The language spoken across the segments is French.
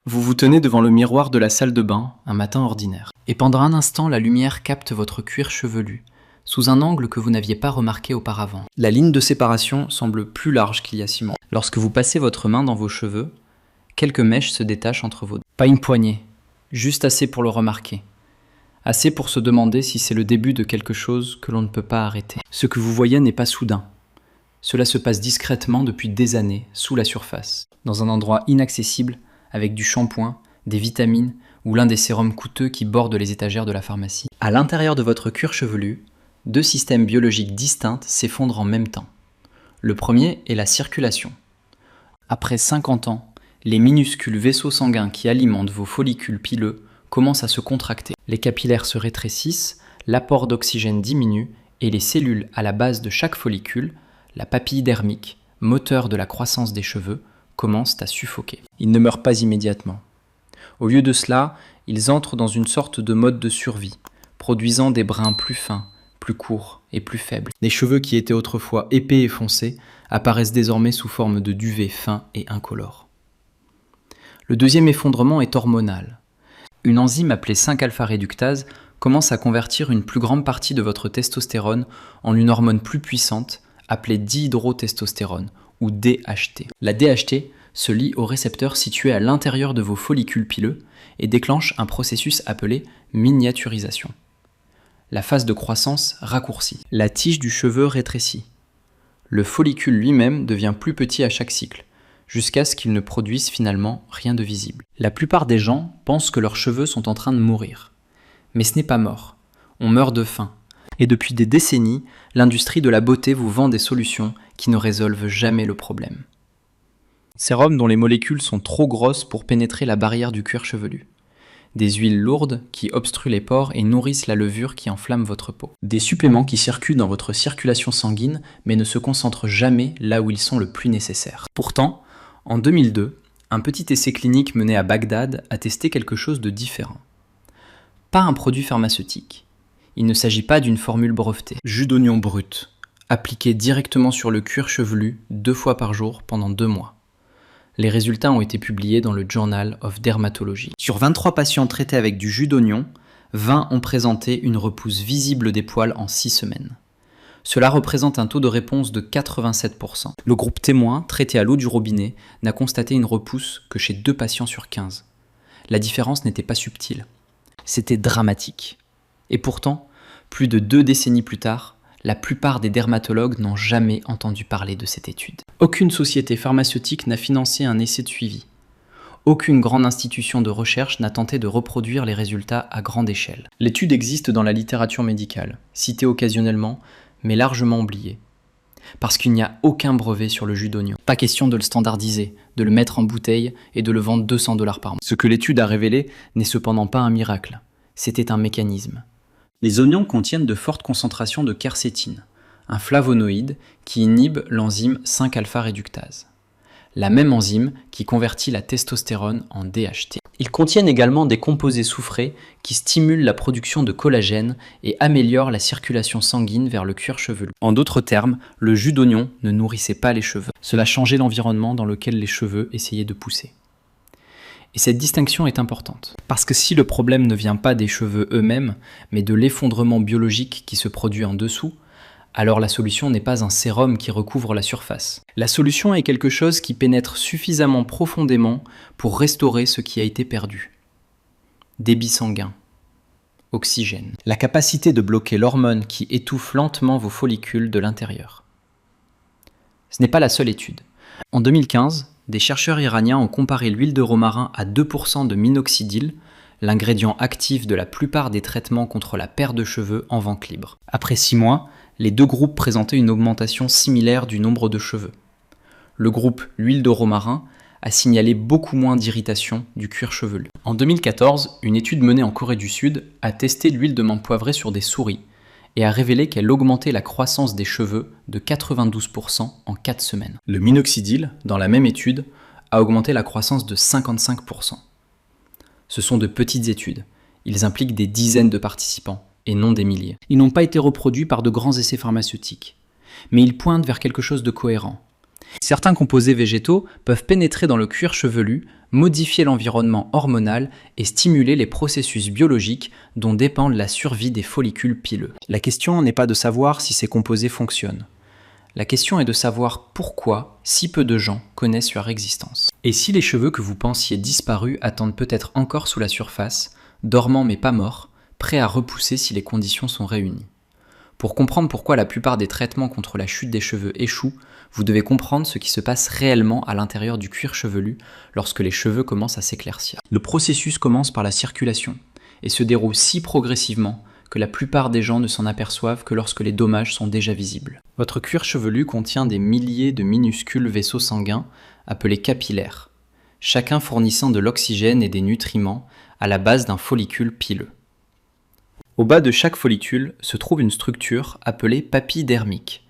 Vous vous tenez devant le miroir de la salle de bain, un matin ordinaire. Et pendant un instant, la lumière capte votre cuir chevelu, sous un angle que vous n'aviez pas remarqué auparavant. La ligne de séparation semble plus large qu'il y a 6 mois. Lorsque vous passez votre main dans vos cheveux, quelques mèches se détachent entre vos doigts. Pas une poignée, juste assez pour le remarquer. Assez pour se demander si c'est le début de quelque chose que l'on ne peut pas arrêter. Ce que vous voyez n'est pas soudain. Cela se passe discrètement depuis des années, sous la surface, dans un endroit inaccessible, avec du shampoing, des vitamines ou l'un des sérums coûteux qui bordent les étagères de la pharmacie. À l'intérieur de votre cuir chevelu, 2 systèmes biologiques distincts s'effondrent en même temps. Le premier est la circulation. Après 50 ans, les minuscules vaisseaux sanguins qui alimentent vos follicules pileux commencent à se contracter. Les capillaires se rétrécissent, l'apport d'oxygène diminue et les cellules à la base de chaque follicule, la papille dermique, moteur de la croissance des cheveux, commencent à suffoquer. Ils ne meurent pas immédiatement. Au lieu de cela, ils entrent dans une sorte de mode de survie, produisant des brins plus fins, plus courts et plus faibles. Les cheveux qui étaient autrefois épais et foncés apparaissent désormais sous forme de duvet fin et incolore. Le deuxième effondrement est hormonal. Une enzyme appelée 5-alpha-réductase commence à convertir une plus grande partie de votre testostérone en une hormone plus puissante appelée dihydrotestostérone ou DHT. La DHT se lie au récepteur situé à l'intérieur de vos follicules pileux et déclenche un processus appelé miniaturisation. La phase de croissance raccourcit. La tige du cheveu rétrécit. Le follicule lui-même devient plus petit à chaque cycle, jusqu'à ce qu'il ne produise finalement rien de visible. La plupart des gens pensent que leurs cheveux sont en train de mourir. Mais ce n'est pas mort. On meurt de faim. Et depuis des décennies, l'industrie de la beauté vous vend des solutions qui ne résolvent jamais le problème. Sérums dont les molécules sont trop grosses pour pénétrer la barrière du cuir chevelu. Des huiles lourdes qui obstruent les pores et nourrissent la levure qui enflamme votre peau. Des suppléments qui circulent dans votre circulation sanguine mais ne se concentrent jamais là où ils sont le plus nécessaires. Pourtant, en 2002, un petit essai clinique mené à Bagdad a testé quelque chose de différent. Pas un produit pharmaceutique. Il ne s'agit pas d'une formule brevetée. Jus d'oignon brut, appliqué directement sur le cuir chevelu 2 fois par jour pendant 2 mois. Les résultats ont été publiés dans le Journal of Dermatology. Sur 23 patients traités avec du jus d'oignon, 20 ont présenté une repousse visible des poils en 6 semaines. Cela représente un taux de réponse de 87%. Le groupe témoin, traité à l'eau du robinet, n'a constaté une repousse que chez 2 patients sur 15. La différence n'était pas subtile. C'était dramatique. Et pourtant, plus de 2 décennies plus tard, la plupart des dermatologues n'ont jamais entendu parler de cette étude. Aucune société pharmaceutique n'a financé un essai de suivi. Aucune grande institution de recherche n'a tenté de reproduire les résultats à grande échelle. L'étude existe dans la littérature médicale, citée occasionnellement, mais largement oubliée. Parce qu'il n'y a aucun brevet sur le jus d'oignon. Pas question de le standardiser, de le mettre en bouteille et de le vendre 200 $ par mois. Ce que l'étude a révélé n'est cependant pas un miracle. C'était un mécanisme. Les oignons contiennent de fortes concentrations de quercétine, un flavonoïde qui inhibe l'enzyme 5-alpha-réductase, la même enzyme qui convertit la testostérone en DHT. Ils contiennent également des composés soufrés qui stimulent la production de collagène et améliorent la circulation sanguine vers le cuir chevelu. En d'autres termes, le jus d'oignon ne nourrissait pas les cheveux. Cela changeait l'environnement dans lequel les cheveux essayaient de pousser. Et cette distinction est importante, parce que si le problème ne vient pas des cheveux eux-mêmes, mais de l'effondrement biologique qui se produit en dessous, alors la solution n'est pas un sérum qui recouvre la surface. La solution est quelque chose qui pénètre suffisamment profondément pour restaurer ce qui a été perdu. Débit sanguin, oxygène, la capacité de bloquer l'hormone qui étouffe lentement vos follicules de l'intérieur. Ce n'est pas la seule étude. En 2015, des chercheurs iraniens ont comparé l'huile de romarin à 2% de minoxidil, l'ingrédient actif de la plupart des traitements contre la perte de cheveux en vente libre. Après 6 mois, les 2 groupes présentaient une augmentation similaire du nombre de cheveux. Le groupe l'huile de romarin a signalé beaucoup moins d'irritation du cuir chevelu. En 2014, une étude menée en Corée du Sud a testé l'huile de menthe poivrée sur des souris et a révélé qu'elle augmentait la croissance des cheveux de 92% en 4 semaines. Le minoxidil, dans la même étude, a augmenté la croissance de 55%. Ce sont de petites études. Ils impliquent des dizaines de participants, et non des milliers. Ils n'ont pas été reproduits par de grands essais pharmaceutiques. Mais ils pointent vers quelque chose de cohérent. Certains composés végétaux peuvent pénétrer dans le cuir chevelu, modifier l'environnement hormonal et stimuler les processus biologiques dont dépendent la survie des follicules pileux. La question n'est pas de savoir si ces composés fonctionnent. La question est de savoir pourquoi si peu de gens connaissent leur existence. Et si les cheveux que vous pensiez disparus attendent peut-être encore sous la surface, dormants mais pas morts, prêts à repousser si les conditions sont réunies. Pour comprendre pourquoi la plupart des traitements contre la chute des cheveux échouent, vous devez comprendre ce qui se passe réellement à l'intérieur du cuir chevelu lorsque les cheveux commencent à s'éclaircir. Le processus commence par la circulation et se déroule si progressivement que la plupart des gens ne s'en aperçoivent que lorsque les dommages sont déjà visibles. Votre cuir chevelu contient des milliers de minuscules vaisseaux sanguins appelés capillaires, chacun fournissant de l'oxygène et des nutriments à la base d'un follicule pileux. Au bas de chaque follicule se trouve une structure appelée papille dermique,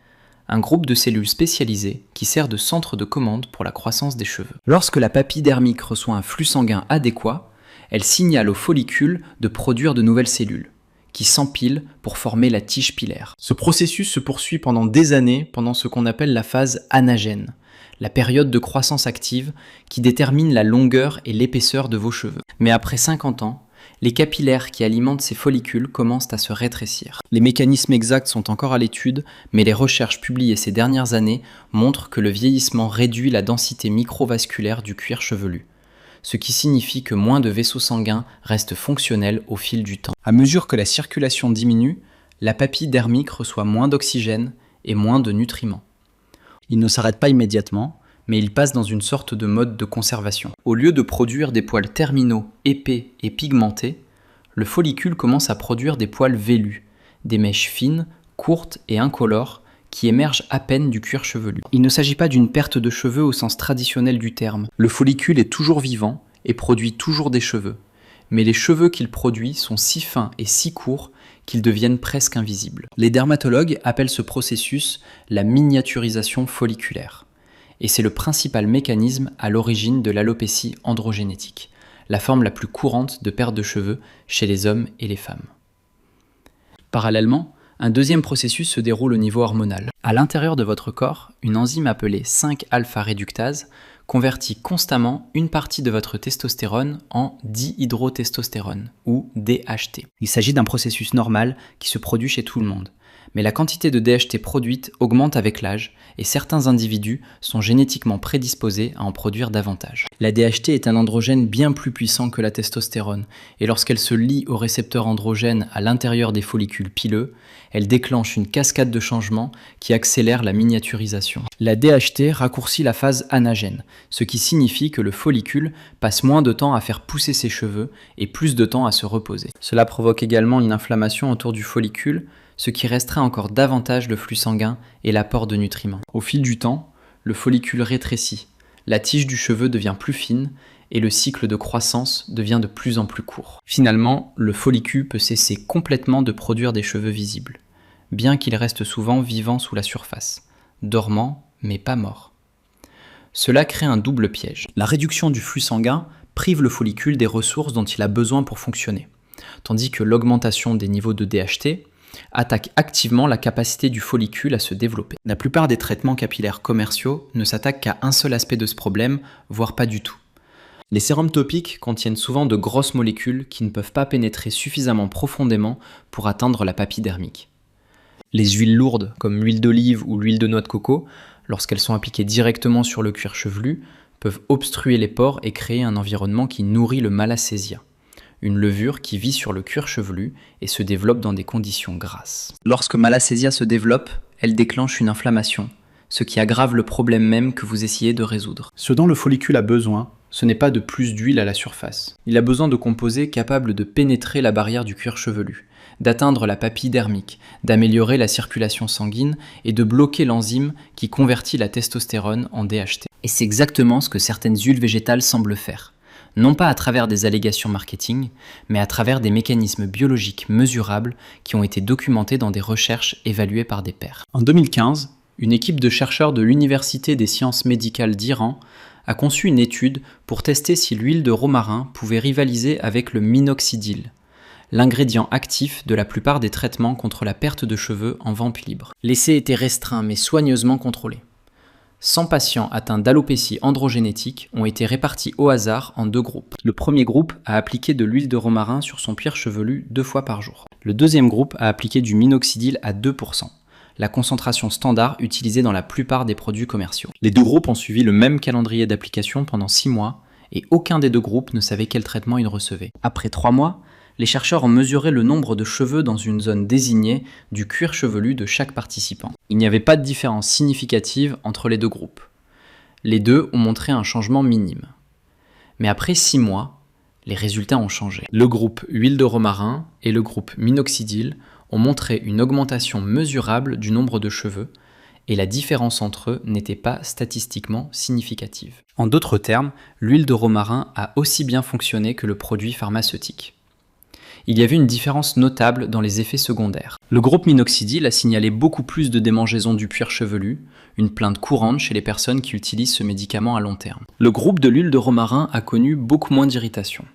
un groupe de cellules spécialisées qui sert de centre de commande pour la croissance des cheveux. Lorsque la papille dermique reçoit un flux sanguin adéquat, elle signale au follicule de produire de nouvelles cellules, qui s'empilent pour former la tige pilaire. Ce processus se poursuit pendant des années pendant ce qu'on appelle la phase anagène, la période de croissance active qui détermine la longueur et l'épaisseur de vos cheveux. Mais après 50 ans, les capillaires qui alimentent ces follicules commencent à se rétrécir. Les mécanismes exacts sont encore à l'étude, mais les recherches publiées ces dernières années montrent que le vieillissement réduit la densité microvasculaire du cuir chevelu, ce qui signifie que moins de vaisseaux sanguins restent fonctionnels au fil du temps. À mesure que la circulation diminue, la papille dermique reçoit moins d'oxygène et moins de nutriments. Il ne s'arrête pas immédiatement, mais il passe dans une sorte de mode de conservation. Au lieu de produire des poils terminaux épais et pigmentés, le follicule commence à produire des poils vélus, des mèches fines, courtes et incolores qui émergent à peine du cuir chevelu. Il ne s'agit pas d'une perte de cheveux au sens traditionnel du terme. Le follicule est toujours vivant et produit toujours des cheveux, mais les cheveux qu'il produit sont si fins et si courts qu'ils deviennent presque invisibles. Les dermatologues appellent ce processus la miniaturisation folliculaire. Et c'est le principal mécanisme à l'origine de l'alopécie androgénétique, la forme la plus courante de perte de cheveux chez les hommes et les femmes. Parallèlement, un deuxième processus se déroule au niveau hormonal. À l'intérieur de votre corps, une enzyme appelée 5-alpha-réductase convertit constamment une partie de votre testostérone en dihydrotestostérone, ou DHT. Il s'agit d'un processus normal qui se produit chez tout le monde. Mais la quantité de DHT produite augmente avec l'âge et certains individus sont génétiquement prédisposés à en produire davantage. La DHT est un androgène bien plus puissant que la testostérone et lorsqu'elle se lie au récepteur androgène à l'intérieur des follicules pileux, elle déclenche une cascade de changements qui accélère la miniaturisation. La DHT raccourcit la phase anagène, ce qui signifie que le follicule passe moins de temps à faire pousser ses cheveux et plus de temps à se reposer. Cela provoque également une inflammation autour du follicule, ce qui restreint encore davantage le flux sanguin et l'apport de nutriments. Au fil du temps, le follicule rétrécit, la tige du cheveu devient plus fine et le cycle de croissance devient de plus en plus court. Finalement, le follicule peut cesser complètement de produire des cheveux visibles, bien qu'il reste souvent vivant sous la surface, dormant mais pas mort. Cela crée un double piège. La réduction du flux sanguin prive le follicule des ressources dont il a besoin pour fonctionner, tandis que l'augmentation des niveaux de DHT attaque activement la capacité du follicule à se développer. La plupart des traitements capillaires commerciaux ne s'attaquent qu'à un seul aspect de ce problème, voire pas du tout. Les sérums topiques contiennent souvent de grosses molécules qui ne peuvent pas pénétrer suffisamment profondément pour atteindre la papille dermique. Les huiles lourdes, comme l'huile d'olive ou l'huile de noix de coco, lorsqu'elles sont appliquées directement sur le cuir chevelu, peuvent obstruer les pores et créer un environnement qui nourrit le Malassezia, une levure qui vit sur le cuir chevelu et se développe dans des conditions grasses. Lorsque Malassezia se développe, elle déclenche une inflammation, ce qui aggrave le problème même que vous essayez de résoudre. Ce dont le follicule a besoin, ce n'est pas de plus d'huile à la surface. Il a besoin de composés capables de pénétrer la barrière du cuir chevelu, d'atteindre la papille dermique, d'améliorer la circulation sanguine et de bloquer l'enzyme qui convertit la testostérone en DHT. Et c'est exactement ce que certaines huiles végétales semblent faire. Non pas à travers des allégations marketing, mais à travers des mécanismes biologiques mesurables qui ont été documentés dans des recherches évaluées par des pairs. En 2015, une équipe de chercheurs de l'Université des sciences médicales d'Iran a conçu une étude pour tester si l'huile de romarin pouvait rivaliser avec le minoxidil, l'ingrédient actif de la plupart des traitements contre la perte de cheveux en vente libre. L'essai était restreint mais soigneusement contrôlé. 100 patients atteints d'alopécie androgénétique ont été répartis au hasard en 2 groupes. Le premier groupe a appliqué de l'huile de romarin sur son cuir chevelu 2 fois par jour. Le deuxième groupe a appliqué du minoxidil à 2%, la concentration standard utilisée dans la plupart des produits commerciaux. Les 2 groupes ont suivi le même calendrier d'application pendant 6 mois et aucun des 2 groupes ne savait quel traitement ils recevaient. Après 3 mois, les chercheurs ont mesuré le nombre de cheveux dans une zone désignée du cuir chevelu de chaque participant. Il n'y avait pas de différence significative entre les 2 groupes. Les 2 ont montré un changement minime. Mais après 6 mois, les résultats ont changé. Le groupe huile de romarin et le groupe minoxidil ont montré une augmentation mesurable du nombre de cheveux et la différence entre eux n'était pas statistiquement significative. En d'autres termes, l'huile de romarin a aussi bien fonctionné que le produit pharmaceutique. Il y avait une différence notable dans les effets secondaires. Le groupe minoxidil a signalé beaucoup plus de démangeaisons du cuir chevelu, une plainte courante chez les personnes qui utilisent ce médicament à long terme. Le groupe de l'huile de romarin a connu beaucoup moins d'irritation.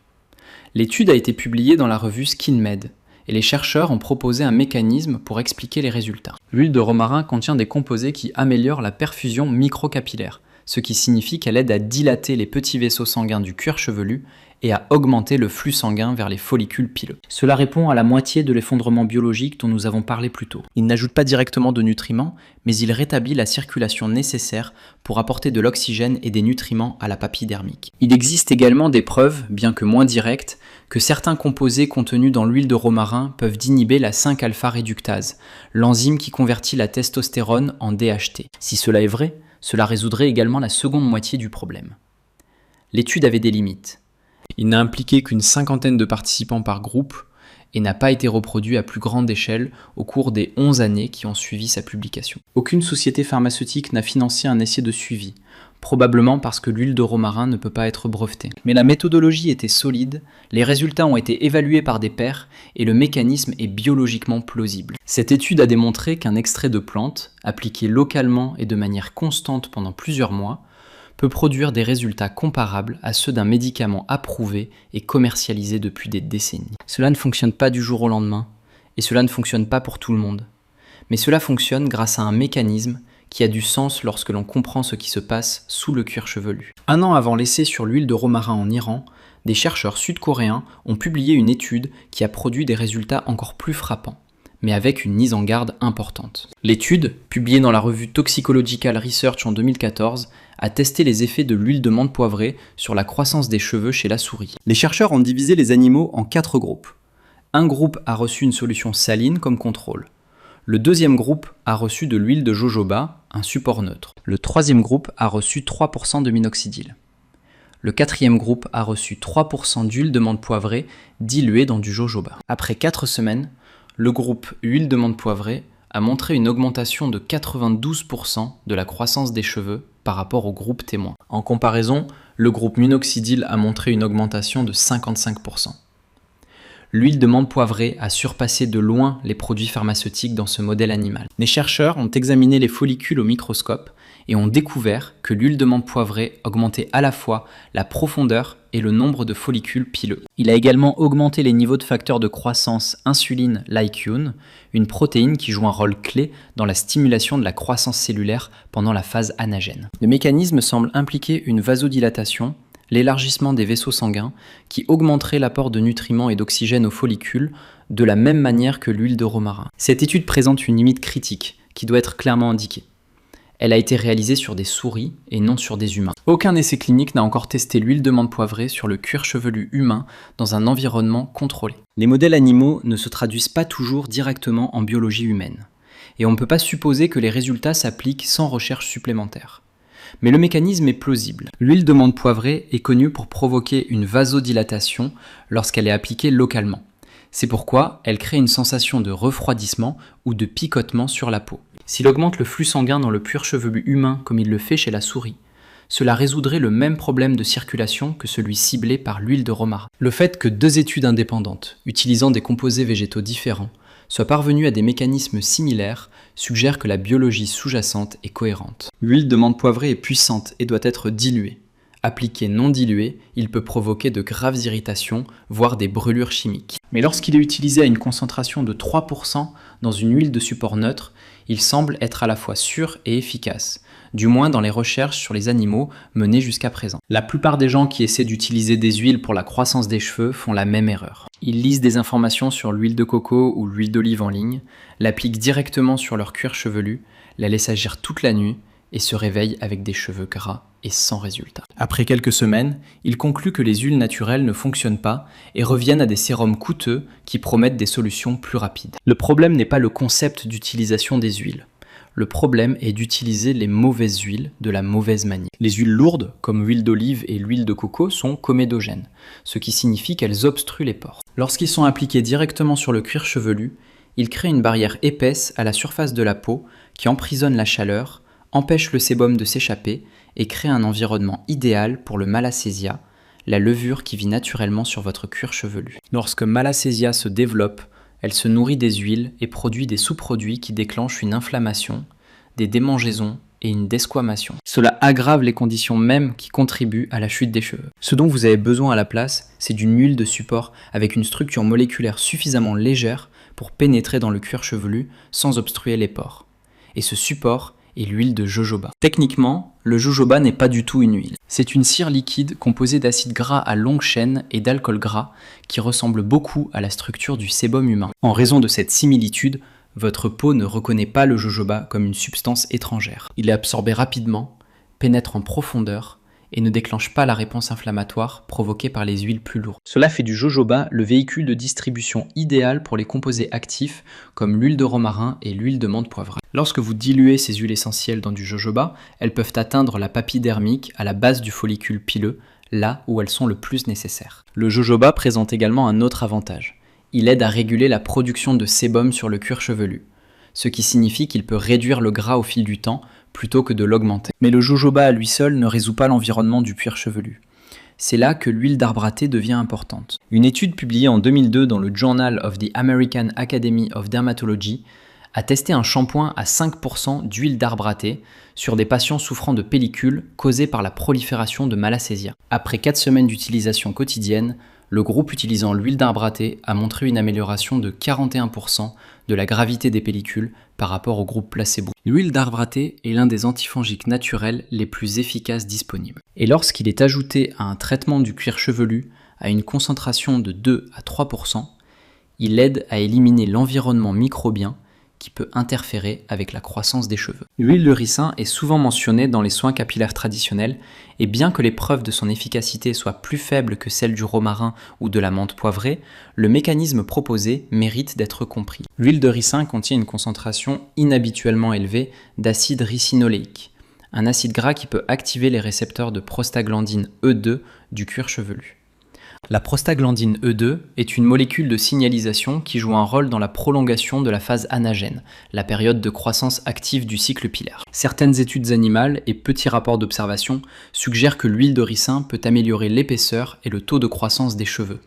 L'étude a été publiée dans la revue SkinMed et les chercheurs ont proposé un mécanisme pour expliquer les résultats. L'huile de romarin contient des composés qui améliorent la perfusion microcapillaire, ce qui signifie qu'elle aide à dilater les petits vaisseaux sanguins du cuir chevelu et à augmenter le flux sanguin vers les follicules pileux. Cela répond à la moitié de l'effondrement biologique dont nous avons parlé plus tôt. Il n'ajoute pas directement de nutriments, mais il rétablit la circulation nécessaire pour apporter de l'oxygène et des nutriments à la papille dermique. Il existe également des preuves, bien que moins directes, que certains composés contenus dans l'huile de romarin peuvent inhiber la 5-alpha-réductase, l'enzyme qui convertit la testostérone en DHT. Si cela est vrai, cela résoudrait également la seconde moitié du problème. L'étude avait des limites. Il n'a impliqué qu'une 50aine de participants par groupe et n'a pas été reproduit à plus grande échelle au cours des 11 années qui ont suivi sa publication. Aucune société pharmaceutique n'a financé un essai de suivi, probablement parce que l'huile de romarin ne peut pas être brevetée. Mais la méthodologie était solide, les résultats ont été évalués par des pairs et le mécanisme est biologiquement plausible. Cette étude a démontré qu'un extrait de plante, appliqué localement et de manière constante pendant plusieurs mois, peut produire des résultats comparables à ceux d'un médicament approuvé et commercialisé depuis des décennies. Cela ne fonctionne pas du jour au lendemain, et cela ne fonctionne pas pour tout le monde. Mais cela fonctionne grâce à un mécanisme qui a du sens lorsque l'on comprend ce qui se passe sous le cuir chevelu. 1 an avant l'essai sur l'huile de romarin en Iran, des chercheurs sud-coréens ont publié une étude qui a produit des résultats encore plus frappants, mais avec une mise en garde importante. L'étude, publiée dans la revue Toxicological Research en 2014, a testé les effets de l'huile de menthe poivrée sur la croissance des cheveux chez la souris. Les chercheurs ont divisé les animaux en 4 groupes. Un groupe a reçu une solution saline comme contrôle. Le deuxième groupe a reçu de l'huile de jojoba, un support neutre. Le troisième groupe a reçu 3% de minoxidil. Le quatrième groupe a reçu 3% d'huile de menthe poivrée diluée dans du jojoba. Après 4 semaines, le groupe huile de menthe poivrée a montré une augmentation de 92% de la croissance des cheveux par rapport au groupe témoin. En comparaison, le groupe minoxidil a montré une augmentation de 55%. L'huile de menthe poivrée a surpassé de loin les produits pharmaceutiques dans ce modèle animal. Les chercheurs ont examiné les follicules au microscope et ont découvert que l'huile de menthe poivrée augmentait à la fois la profondeur et le nombre de follicules pileux. Il a également augmenté les niveaux de facteurs de croissance insuline LICUne, une protéine qui joue un rôle clé dans la stimulation de la croissance cellulaire pendant la phase anagène. Le mécanisme semble impliquer une vasodilatation, l'élargissement des vaisseaux sanguins, qui augmenterait l'apport de nutriments et d'oxygène aux follicules de la même manière que l'huile de romarin. Cette étude présente une limite critique qui doit être clairement indiquée. Elle a été réalisée sur des souris et non sur des humains. Aucun essai clinique n'a encore testé l'huile de menthe poivrée sur le cuir chevelu humain dans un environnement contrôlé. Les modèles animaux ne se traduisent pas toujours directement en biologie humaine, et on ne peut pas supposer que les résultats s'appliquent sans recherche supplémentaire. Mais le mécanisme est plausible. L'huile de menthe poivrée est connue pour provoquer une vasodilatation lorsqu'elle est appliquée localement. C'est pourquoi elle crée une sensation de refroidissement ou de picotement sur la peau. S'il augmente le flux sanguin dans le cuir chevelu humain comme il le fait chez la souris, cela résoudrait le même problème de circulation que celui ciblé par l'huile de romarin. Le fait que 2 études indépendantes, utilisant des composés végétaux différents, soient parvenues à des mécanismes similaires suggère que la biologie sous-jacente est cohérente. L'huile de menthe poivrée est puissante et doit être diluée. Appliqué non dilué, il peut provoquer de graves irritations, voire des brûlures chimiques. Mais lorsqu'il est utilisé à une concentration de 3% dans une huile de support neutre, il semble être à la fois sûr et efficace, du moins dans les recherches sur les animaux menées jusqu'à présent. La plupart des gens qui essaient d'utiliser des huiles pour la croissance des cheveux font la même erreur. Ils lisent des informations sur l'huile de coco ou l'huile d'olive en ligne, l'appliquent directement sur leur cuir chevelu, la laissent agir toute la nuit et se réveillent avec des cheveux gras et sans résultat. Après quelques semaines, ils concluent que les huiles naturelles ne fonctionnent pas et reviennent à des sérums coûteux qui promettent des solutions plus rapides. Le problème n'est pas le concept d'utilisation des huiles. Le problème est d'utiliser les mauvaises huiles de la mauvaise manière. Les huiles lourdes, comme l'huile d'olive et l'huile de coco, sont comédogènes, ce qui signifie qu'elles obstruent les pores. Lorsqu'ils sont appliqués directement sur le cuir chevelu, ils créent une barrière épaisse à la surface de la peau qui emprisonne la chaleur, empêche le sébum de s'échapper et crée un environnement idéal pour le Malassezia, la levure qui vit naturellement sur votre cuir chevelu. Lorsque Malassezia se développe, elle se nourrit des huiles et produit des sous-produits qui déclenchent une inflammation, des démangeaisons et une desquamation. Cela aggrave les conditions mêmes qui contribuent à la chute des cheveux. Ce dont vous avez besoin à la place, c'est d'une huile de support avec une structure moléculaire suffisamment légère pour pénétrer dans le cuir chevelu sans obstruer les pores. Et ce support est l'huile de jojoba. Techniquement, le jojoba n'est pas du tout une huile. C'est une cire liquide composée d'acides gras à longue chaîne et d'alcool gras qui ressemble beaucoup à la structure du sébum humain. En raison de cette similitude, votre peau ne reconnaît pas le jojoba comme une substance étrangère. Il est absorbé rapidement, pénètre en profondeur et ne déclenche pas la réponse inflammatoire provoquée par les huiles plus lourdes. Cela fait du jojoba le véhicule de distribution idéal pour les composés actifs comme l'huile de romarin et l'huile de menthe poivrée. Lorsque vous diluez ces huiles essentielles dans du jojoba, elles peuvent atteindre la papille dermique à la base du follicule pileux, là où elles sont le plus nécessaires. Le jojoba présente également un autre avantage. Il aide à réguler la production de sébum sur le cuir chevelu, ce qui signifie qu'il peut réduire le gras au fil du temps plutôt que de l'augmenter. Mais le jojoba à lui seul ne résout pas l'environnement du cuir chevelu. C'est là que l'huile d'arbre à thé devient importante. Une étude publiée en 2002 dans le Journal of the American Academy of Dermatology a testé un shampoing à 5% d'huile d'arbre à thé sur des patients souffrant de pellicules causées par la prolifération de Malassezia. Après 4 semaines d'utilisation quotidienne, le groupe utilisant l'huile d'arbre à thé a montré une amélioration de 41% de la gravité des pellicules par rapport au groupe placebo. L'huile d'arbre à thé est l'un des antifongiques naturels les plus efficaces disponibles. Et lorsqu'il est ajouté à un traitement du cuir chevelu à une concentration de 2 à 3%, il aide à éliminer l'environnement microbien qui peut interférer avec la croissance des cheveux. L'huile de ricin est souvent mentionnée dans les soins capillaires traditionnels et bien que les preuves de son efficacité soient plus faibles que celles du romarin ou de la menthe poivrée, le mécanisme proposé mérite d'être compris. L'huile de ricin contient une concentration inhabituellement élevée d'acide ricinoléique, un acide gras qui peut activer les récepteurs de prostaglandine E2 du cuir chevelu. La prostaglandine E2 est une molécule de signalisation qui joue un rôle dans la prolongation de la phase anagène, la période de croissance active du cycle pilaire. Certaines études animales et petits rapports d'observation suggèrent que l'huile de ricin peut améliorer l'épaisseur et le taux de croissance des cheveux.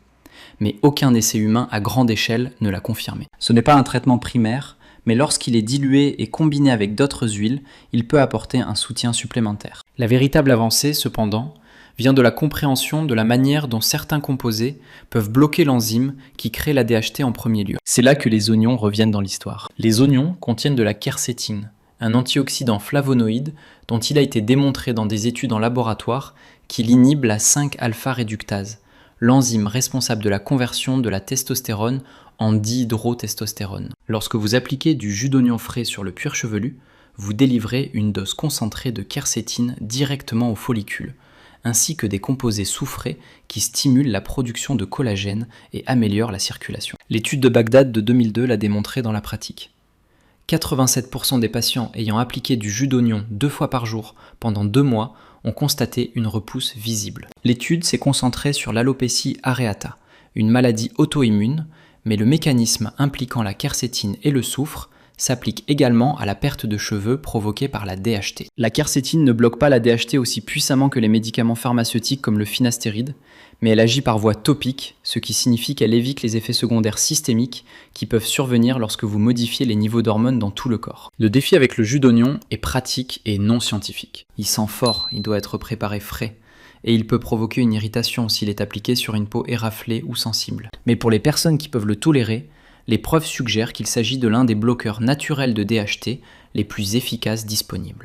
Mais aucun essai humain à grande échelle ne l'a confirmé. Ce n'est pas un traitement primaire, mais lorsqu'il est dilué et combiné avec d'autres huiles, il peut apporter un soutien supplémentaire. La véritable avancée, cependant, vient de la compréhension de la manière dont certains composés peuvent bloquer l'enzyme qui crée la DHT en premier lieu. C'est là que les oignons reviennent dans l'histoire. Les oignons contiennent de la quercétine, un antioxydant flavonoïde dont il a été démontré dans des études en laboratoire qu'il inhibe la 5-alpha-réductase, l'enzyme responsable de la conversion de la testostérone en dihydrotestostérone. Lorsque vous appliquez du jus d'oignon frais sur le cuir chevelu, vous délivrez une dose concentrée de quercétine directement au follicule, ainsi que des composés soufrés qui stimulent la production de collagène et améliorent la circulation. L'étude de Bagdad de 2002 l'a démontré dans la pratique. 87% des patients ayant appliqué du jus d'oignon 2 fois par jour pendant 2 mois ont constaté une repousse visible. L'étude s'est concentrée sur l'alopécie areata, une maladie auto-immune, mais le mécanisme impliquant la quercétine et le soufre s'applique également à la perte de cheveux provoquée par la DHT. La quercétine ne bloque pas la DHT aussi puissamment que les médicaments pharmaceutiques comme le finastéride, mais elle agit par voie topique, ce qui signifie qu'elle évite les effets secondaires systémiques qui peuvent survenir lorsque vous modifiez les niveaux d'hormones dans tout le corps. Le défi avec le jus d'oignon est pratique et non scientifique. Il sent fort, il doit être préparé frais, et il peut provoquer une irritation s'il est appliqué sur une peau éraflée ou sensible. Mais pour les personnes qui peuvent le tolérer, les preuves suggèrent qu'il s'agit de l'un des bloqueurs naturels de DHT les plus efficaces disponibles.